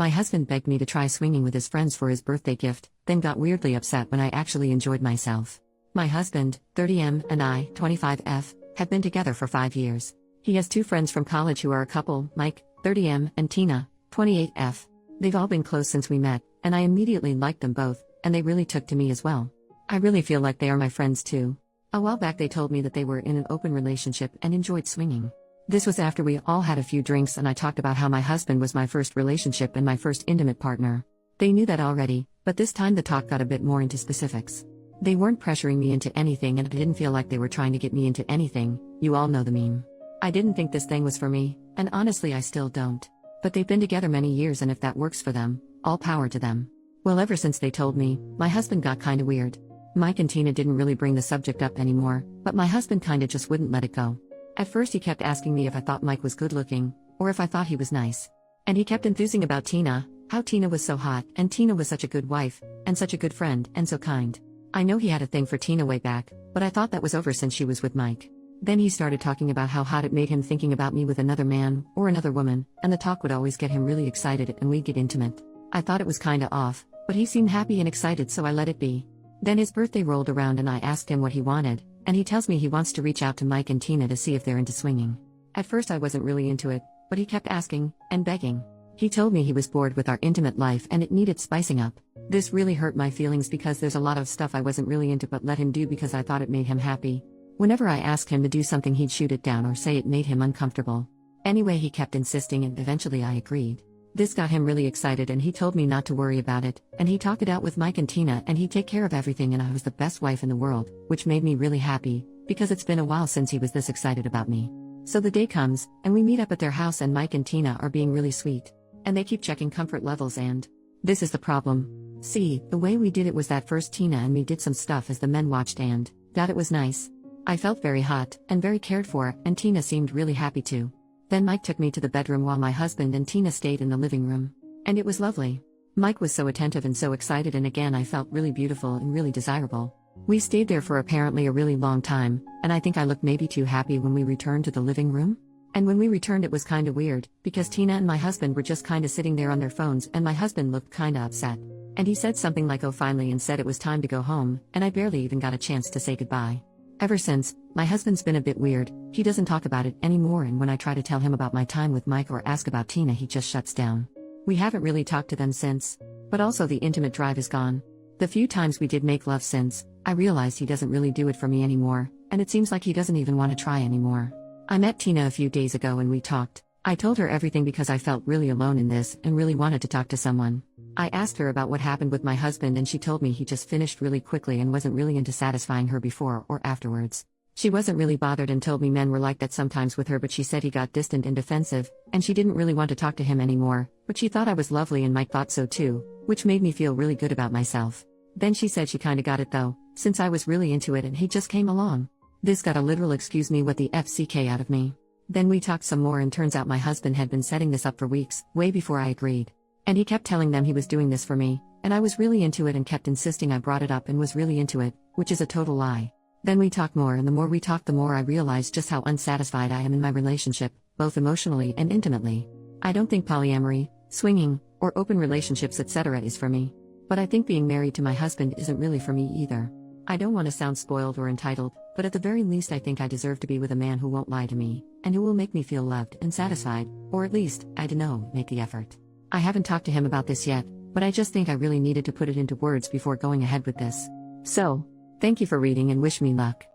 My husband begged me to try swinging with his friends for his birthday gift, then got weirdly upset when I actually enjoyed myself. My husband, 30M, and I, 25F, have been together for 5 years. He has 2 friends from college who are a couple, Mike, 30M, and Tina, 28F. They've all been close since we met, and I immediately liked them both, and they really took to me as well. I really feel like they are my friends too. A while back they told me that they were in an open relationship and enjoyed swinging. This was after we all had a few drinks and I talked about how my husband was my first relationship and my first intimate partner. They knew that already, but this time the talk got a bit more into specifics. They weren't pressuring me into anything and I didn't feel like they were trying to get me into anything. You all know the meme. I didn't think this thing was for me, and honestly I still don't. But they've been together many years and if that works for them, all power to them. Well, ever since they told me, my husband got kinda weird. Mike and Tina didn't really bring the subject up anymore, but my husband kinda just wouldn't let it go. At first he kept asking me if I thought Mike was good looking, or if I thought he was nice. And he kept enthusing about Tina, how Tina was so hot, and Tina was such a good wife, and such a good friend, and so kind. I know he had a thing for Tina way back, but I thought that was over since she was with Mike. Then he started talking about how hot it made him thinking about me with another man, or another woman, and the talk would always get him really excited and we'd get intimate. I thought it was kinda off, but he seemed happy and excited so I let it be. Then his birthday rolled around and I asked him what he wanted, and he tells me he wants to reach out to Mike and Tina to see if they're into swinging. At first I wasn't really into it, but he kept asking, and begging. He told me he was bored with our intimate life and it needed spicing up. This really hurt my feelings because there's a lot of stuff I wasn't really into but let him do because I thought it made him happy. Whenever I asked him to do something he'd shoot it down or say it made him uncomfortable. Anyway, he kept insisting and eventually I agreed. This got him really excited and he told me not to worry about it, and he talked it out with Mike and Tina and he'd take care of everything and I was the best wife in the world, which made me really happy, because it's been a while since he was this excited about me. So the day comes, and we meet up at their house and Mike and Tina are being really sweet. And they keep checking comfort levels and this is the problem. See, the way we did it was that first Tina and me did some stuff as the men watched and that it was nice. I felt very hot, and very cared for, and Tina seemed really happy too. Then Mike took me to the bedroom while my husband and Tina stayed in the living room. And it was lovely. Mike was so attentive and so excited and again I felt really beautiful and really desirable. We stayed there for apparently a really long time, and I think I looked maybe too happy when we returned to the living room. And when we returned it was kinda weird, because Tina and my husband were just kinda sitting there on their phones and my husband looked kinda upset. And he said something like oh finally and said it was time to go home, and I barely even got a chance to say goodbye. Ever since, my husband's been a bit weird. He doesn't talk about it anymore and when I try to tell him about my time with Mike or ask about Tina he just shuts down. We haven't really talked to them since. But also the intimate drive is gone. The few times we did make love since, I realized he doesn't really do it for me anymore, and it seems like he doesn't even want to try anymore. I met Tina a few days ago and we talked. I told her everything because I felt really alone in this and really wanted to talk to someone. I asked her about what happened with my husband and she told me he just finished really quickly and wasn't really into satisfying her before or afterwards. She wasn't really bothered and told me men were like that sometimes with her, but she said he got distant and defensive, and she didn't really want to talk to him anymore, but she thought I was lovely and Mike thought so too, which made me feel really good about myself. Then she said she kinda got it though, since I was really into it and he just came along. This got a literal excuse me what the FCK out of me. Then we talked some more and turns out my husband had been setting this up for weeks, way before I agreed. And he kept telling them he was doing this for me, and I was really into it and kept insisting I brought it up and was really into it, which is a total lie. Then we talked more and the more we talked the more I realized just how unsatisfied I am in my relationship, both emotionally and intimately. I don't think polyamory, swinging, or open relationships etc. is for me. But I think being married to my husband isn't really for me either. I don't want to sound spoiled or entitled, but at the very least I think I deserve to be with a man who won't lie to me, and who will make me feel loved and satisfied, or at least, I don't know, make the effort. I haven't talked to him about this yet, but I just think I really needed to put it into words before going ahead with this. So, thank you for reading and wish me luck.